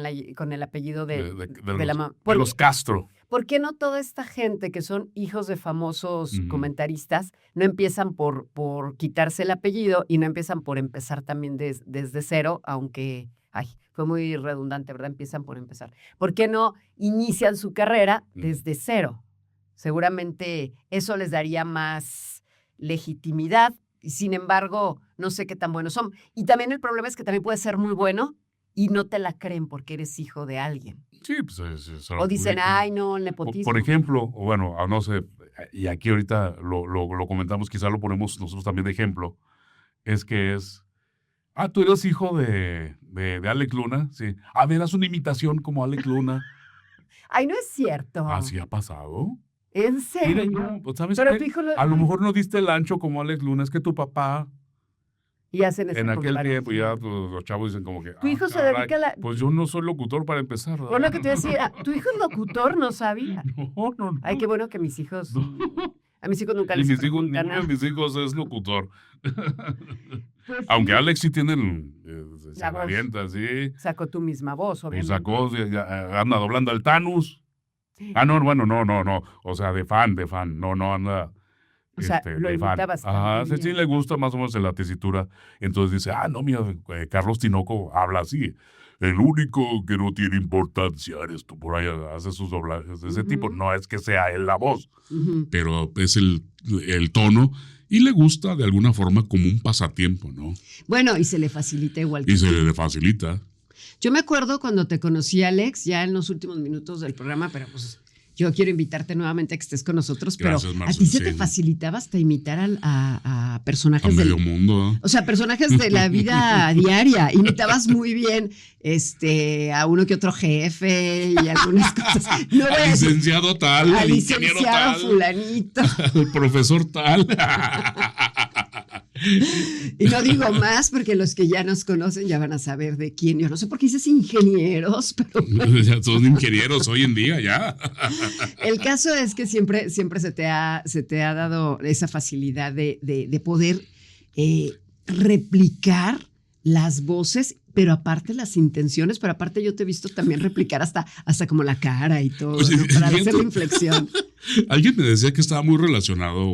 el apellido de la mamá. De los Castro. ¿Por qué no toda esta gente que son hijos de famosos comentaristas no empiezan por quitarse el apellido y no empiezan por empezar también desde cero, aunque, fue muy redundante, ¿verdad? Empiezan por empezar. ¿Por qué no inician su carrera desde cero? Seguramente eso les daría más legitimidad. Y sin embargo, no sé qué tan buenos son. Y también el problema es que también puedes ser muy bueno y no te la creen porque eres hijo de alguien. Sí, pues o dicen, ay, no, el nepotismo. Por ejemplo, o bueno, no sé, y aquí ahorita lo comentamos, quizá lo ponemos nosotros también de ejemplo, tú eres hijo de Alex Luna, sí. A ver, haz una imitación como Alex Luna. Ay, no es cierto. ¿Así ha pasado? ¿En serio? Mira, ¿sabes pero qué? A lo mejor no diste el ancho como Alex Luna, es que tu papá... Y hacen ese en aquel comparación. tiempo ya los chavos dicen como que... Tu hijo se dedica a la... Pues yo no soy locutor para empezar. Bueno, que te decía, tu hijo es locutor, no sabía. No. Ay, qué bueno que mis hijos... No. A mis hijos nunca les ninguno de mis hijos es locutor. Pues aunque Alex sí tiene se avienta, sí. Sacó tu misma voz, obviamente. Sacó, anda doblando al Thanos. Sí. No. O sea, de fan. No anda... O sea, lo imita bastante. Sí le gusta más o menos la tesitura. Entonces dice, no, mira, Carlos Tinoco habla así. El único que no tiene importancia eres tú. Por ahí hace sus doblajes de ese tipo. No es que sea él la voz, pero es el tono y le gusta de alguna forma como un pasatiempo, ¿no? Bueno, y se le facilita igual que se le facilita. Yo me acuerdo cuando te conocí, Alex, ya en los últimos minutos del programa, pero pues... Yo quiero invitarte nuevamente a que estés con nosotros, gracias, pero Marcel, a ti se te facilitaba hasta imitar a personajes a medio mundo. O sea, personajes de la vida diaria. Imitabas muy bien a uno que otro jefe y algunas cosas. No al licenciado tal, al licenciado tal, fulanito. Al profesor tal. Y no digo más porque los que ya nos conocen ya van a saber de quién. Yo no sé por qué dices ingenieros, pero... Ya son ingenieros hoy en día, ya. El caso es que siempre se te ha dado esa facilidad de poder replicar las voces, pero aparte las intenciones, pero aparte yo te he visto también replicar hasta como la cara y todo, ¿no? Para hacer la inflexión. Alguien me decía que estaba muy relacionado,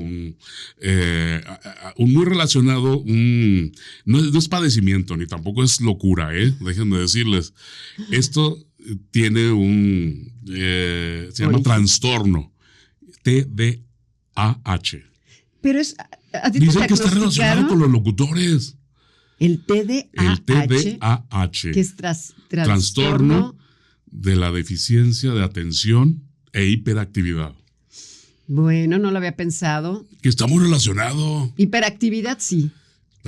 no es padecimiento, ni tampoco es locura, déjenme decirles. Esto tiene se llama trastorno, TDAH. Pero ¿a ti dicen que está relacionado con los locutores. El TDAH. Que es trastorno de la deficiencia de atención e hiperactividad. Bueno, no lo había pensado. Que está muy relacionado. Hiperactividad, sí.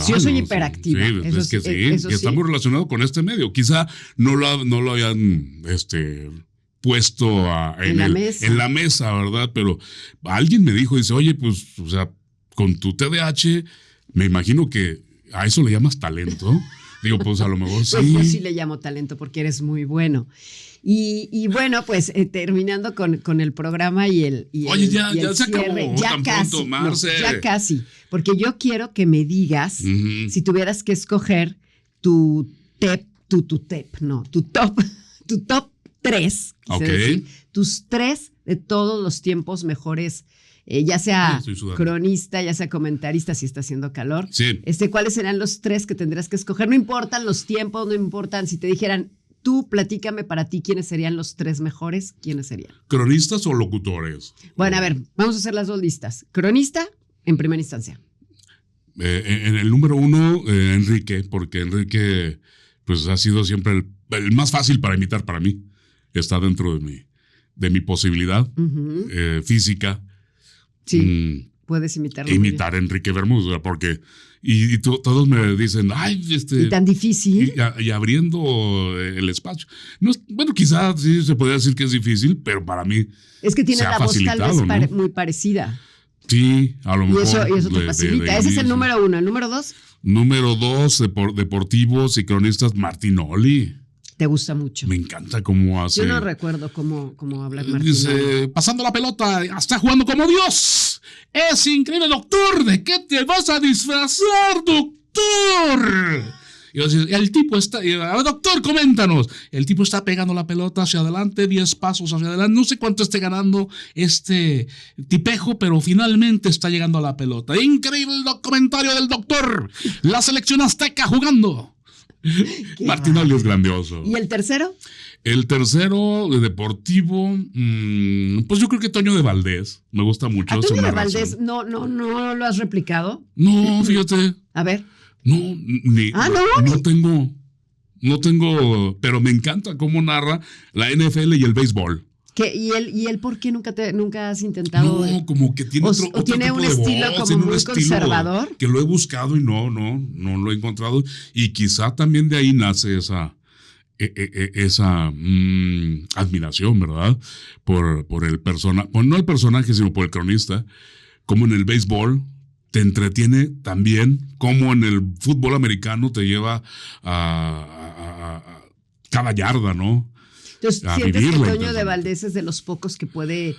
Yo soy hiperactiva. Sí, eso es que sí, que está muy relacionado con este medio. Quizá no lo habían puesto en la mesa, ¿verdad? Pero alguien me dijo, dice, oye, pues, o sea, con tu TDAH, me imagino que a eso le llamas talento. Digo, pues a lo mejor sí. Pues yo sí le llamo talento porque eres muy bueno. Y bueno, pues terminando con el programa y el Oye, ya se cierre, acabó. Ya casi, pronto, Marce. No, ya casi. Porque yo quiero que me digas, si tuvieras que escoger tu top 3, okay, decir, tus 3 de todos los tiempos mejores, ya sea cronista, ya sea comentarista, si está haciendo calor. Sí. ¿Cuáles serán los 3 que tendrás que escoger? No importan los tiempos, no importan. Si te dijeran, tú platícame para ti, ¿quiénes serían los 3 mejores? ¿Quiénes serían? ¿Cronistas o locutores? Bueno, a ver, vamos a hacer las 2 listas. Cronista, en primera instancia. En el número 1, Enrique, porque Enrique pues ha sido siempre el más fácil para imitar para mí. Está dentro de mi posibilidad física. Sí, puedes imitarlo. Imitar a Enrique Bermúdez, porque y todos me dicen, ay, y tan difícil. Y abriendo el espacio. No, bueno, quizás sí se podría decir que es difícil, pero para mí es que tiene la voz tal vez muy parecida. Sí, a lo mejor. Y eso te facilita. Ese es el número 1. ¿El número 2? Número 2, deportivos y cronistas, Martinoli. ¿Te gusta mucho? Me encanta cómo hace. Yo no recuerdo cómo habla Martín. Dice, pasando la pelota, está jugando como Dios. Es increíble, doctor. ¿De qué te vas a disfrazar, doctor? doctor. Y yo decía, el tipo está, doctor, coméntanos. El tipo está pegando la pelota hacia adelante, 10 pasos hacia adelante. No sé cuánto esté ganando este tipejo, pero finalmente está llegando a la pelota. Increíble el comentario del doctor. La selección azteca jugando. Martinoli es grandioso. ¿Y el tercero? El tercero, de deportivo, pues yo creo que Toño de Valdés. Me gusta mucho. ¿A Toño de Valdés no lo has replicado? No, fíjate. A ver. No tengo, pero me encanta cómo narra la NFL y el béisbol. ¿Y él por qué nunca has intentado? No, como que tiene otro tiene tipo un de estilo voz, como muy conservador. Que lo he buscado y no lo he encontrado. Y quizá también de ahí nace esa admiración, ¿verdad? Por el personaje, no el personaje, sino por el cronista. Como en el béisbol te entretiene también, como en el fútbol americano te lleva a cada yarda, ¿no? Entonces, ¿sientes que Toño de Valdés es de los pocos que puede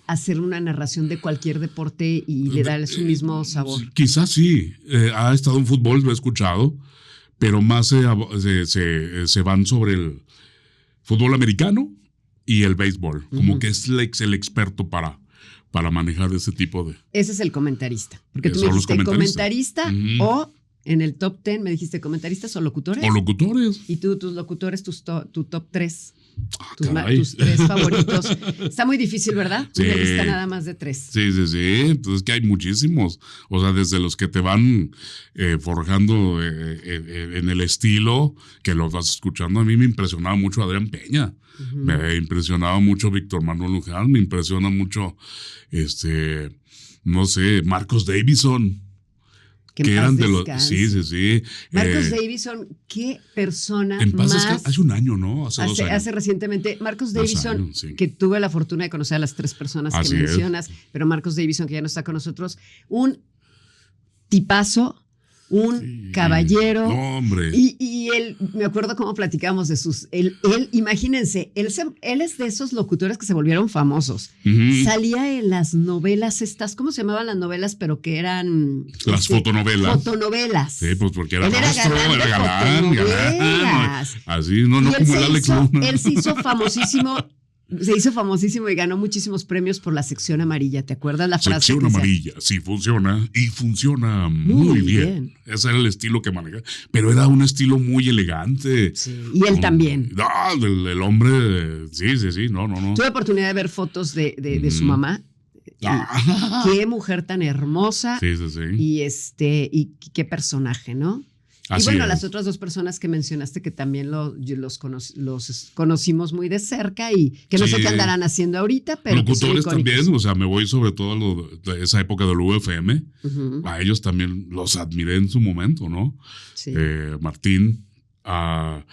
hacer una narración de cualquier deporte y le darle su mismo sabor? Quizás sí. Ha estado en fútbol, lo he escuchado, pero más se van sobre el fútbol americano y el béisbol. Como que es el experto para manejar ese tipo de... Ese es el comentarista. Porque tú me dijiste comentarista o... En el top 10 me dijiste comentaristas o locutores. O locutores. Y tú, tus locutores, tu top 3. Tus 3 favoritos. Está muy difícil, ¿verdad? Sí. Una lista nada más de 3. Sí. Entonces que hay muchísimos. O sea, desde los que te van forjando en el estilo, que los vas escuchando. A mí me impresionaba mucho Adrián Peña. Me impresionaba mucho Víctor Manuel Luján. Me impresiona mucho, no sé, Marcos Davison. Que eran de los... Sí. Marcos Davison, qué persona en paz más... Hace un año, ¿no? Hace 2 años. Hace recientemente. Marcos Davison, años, sí. Que tuve la fortuna de conocer a las 3 personas que mencionas, pero Marcos Davison, que ya no está con nosotros, un tipazo, un caballero. No, hombre. Y él, me acuerdo cómo platicamos de sus... Él imagínense, él es de esos locutores que se volvieron famosos. Salía en las novelas estas, ¿cómo se llamaban las novelas? Pero que eran... Las fotonovelas. Fotonovelas. Sí, pues porque era él era galán. Así, no como el Alex Luna. Él se hizo famosísimo. Se hizo famosísimo y ganó muchísimos premios por la sección amarilla. ¿Te acuerdas la frase? Sección amarilla, sí funciona y funciona muy bien. Ese era el estilo que manejaba. Pero era un estilo muy elegante. Sí. Y él también. El hombre, sí. No. Tuve oportunidad de ver fotos de su mamá. Qué mujer tan hermosa. Sí. Y qué personaje, ¿no? Así y bueno, es. las otras 2 personas que mencionaste que también los conocimos muy de cerca y que no sé qué andarán haciendo ahorita, pero locutores también, o sea, me voy sobre todo a esa época del UFM. A ellos también los admiré en su momento, ¿no? Sí. Martín, a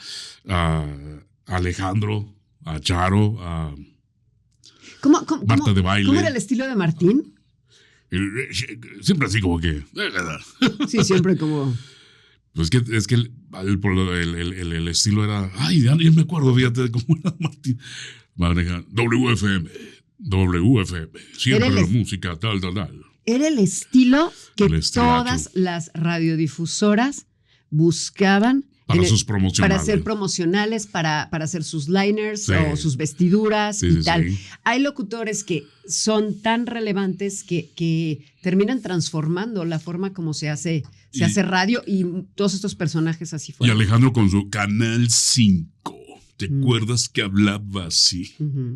Alejandro, a Charo, a Marta de Baile. ¿Cómo era el estilo de Martín? Siempre así como que... Sí, siempre como... Pues es que el estilo era... Ay, ya me acuerdo, fíjate de cómo era Martín. Maneja WFM. Siempre la música, tal. Era el estilo que todas las radiodifusoras buscaban. Para sus promocionales. Para hacer promocionales, para hacer sus liners o sus vestiduras y tal. Sí. Hay locutores que son tan relevantes que terminan transformando la forma como se hace radio y todos estos personajes así fueron. Y Alejandro con su Canal 5. ¿Te acuerdas que hablaba así?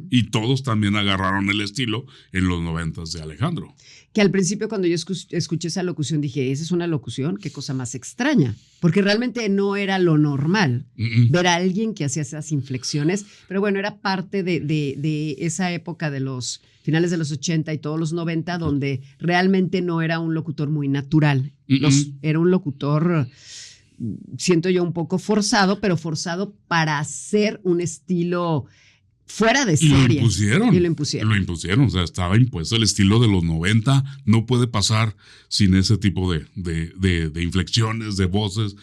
Y todos también agarraron el estilo en los 90s de Alejandro. Que al principio cuando yo escuché esa locución dije, ¿esa es una locución? Qué cosa más extraña. Porque realmente no era lo normal ver a alguien que hacía esas inflexiones. Pero bueno, era parte de esa época de los finales de los 80 y todos los 90 donde realmente no era un locutor muy natural. Era un locutor... siento yo un poco forzado, pero forzado para hacer un estilo fuera de serie. Y lo impusieron. O sea, estaba impuesto el estilo de los 90. No puede pasar sin ese tipo de inflexiones, de voces.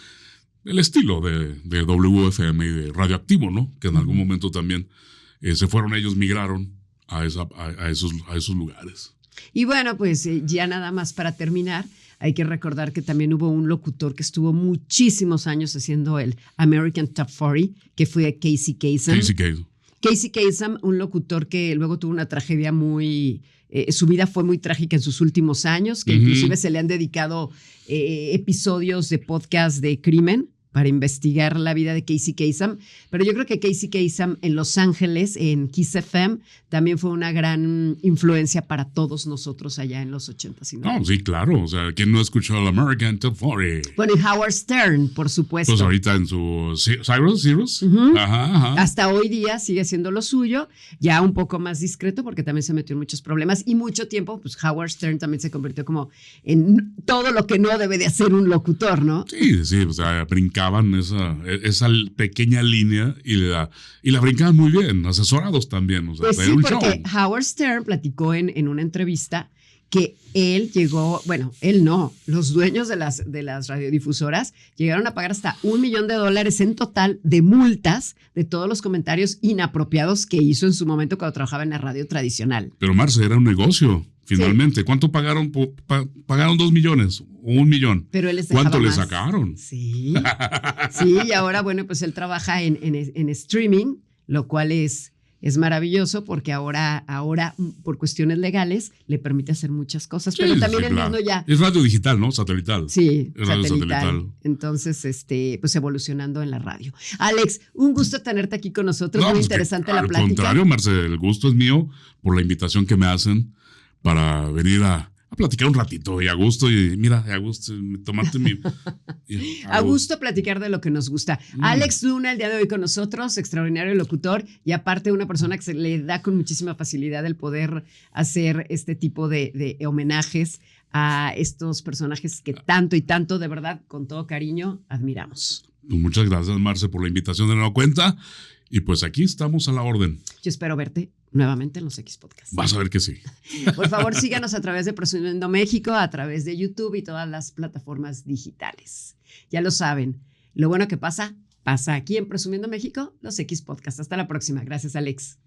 El estilo de WFM y de Radioactivo, ¿no? Que en algún momento también se fueron ellos, migraron a esos lugares. Y bueno, pues ya nada más para terminar, hay que recordar que también hubo un locutor que estuvo muchísimos años haciendo el American Top 40, que fue Casey Kasem. Casey Kasem, un locutor que luego tuvo una tragedia muy... su vida fue muy trágica en sus últimos años, que inclusive se le han dedicado episodios de podcast de crimen para investigar la vida de Casey Kasem. Pero yo creo que Casey Kasem en Los Ángeles, en Kiss FM, también fue una gran influencia para todos nosotros allá en los 80s y 90s. No, sí, claro. O sea, ¿quién no escuchó el American Top 40? Bueno, y Howard Stern, por supuesto. Pues ahorita en su Cyrus. Ajá. Hasta hoy día sigue siendo lo suyo, ya un poco más discreto porque también se metió en muchos problemas y mucho tiempo, pues Howard Stern también se convirtió como en todo lo que no debe de hacer un locutor, ¿no? Sí, o sea, brincaban esa pequeña línea y la brincaban muy bien, asesorados también. O sea, pues sí, un porque show. Howard Stern platicó en una entrevista que él llegó, bueno, él no, los dueños de las radiodifusoras llegaron a pagar hasta $1 millón en total de multas de todos los comentarios inapropiados que hizo en su momento cuando trabajaba en la radio tradicional. Pero Marce, era un negocio, finalmente. Sí. ¿Cuánto pagaron? Pagaron 2 millones, 1 millón. Pero él les dejaba ¿Cuánto le más. sacaron? Sí, y ahora, bueno, pues él trabaja en streaming, lo cual es maravilloso porque ahora, por cuestiones legales, le permite hacer muchas cosas, Sí, pero también sí, él claro. mismo ya... Es radio digital, ¿no? Satelital. Sí, Es radio satelital. Entonces, pues evolucionando en la radio. Alex, un gusto tenerte aquí con nosotros, muy pues interesante la al plática. Al contrario, Marce, el gusto es mío por la invitación que me hacen para venir a platicar un ratito y a gusto, y mira, a gusto, tomarte mi... A gusto platicar de lo que nos gusta. Alex Luna, el día de hoy con nosotros, extraordinario locutor y aparte una persona que se le da con muchísima facilidad el poder hacer este tipo de homenajes a estos personajes que tanto y tanto, de verdad, con todo cariño, admiramos. Muchas gracias, Marce, por la invitación de nueva cuenta. Y pues aquí estamos a la orden. Yo espero verte nuevamente en los X Podcasts. Vas a ver que sí. Por favor, síganos a través de Presumiendo México, a través de YouTube y todas las plataformas digitales. Ya lo saben, lo bueno que pasa aquí en Presumiendo México, los X Podcasts. Hasta la próxima. Gracias, Alex.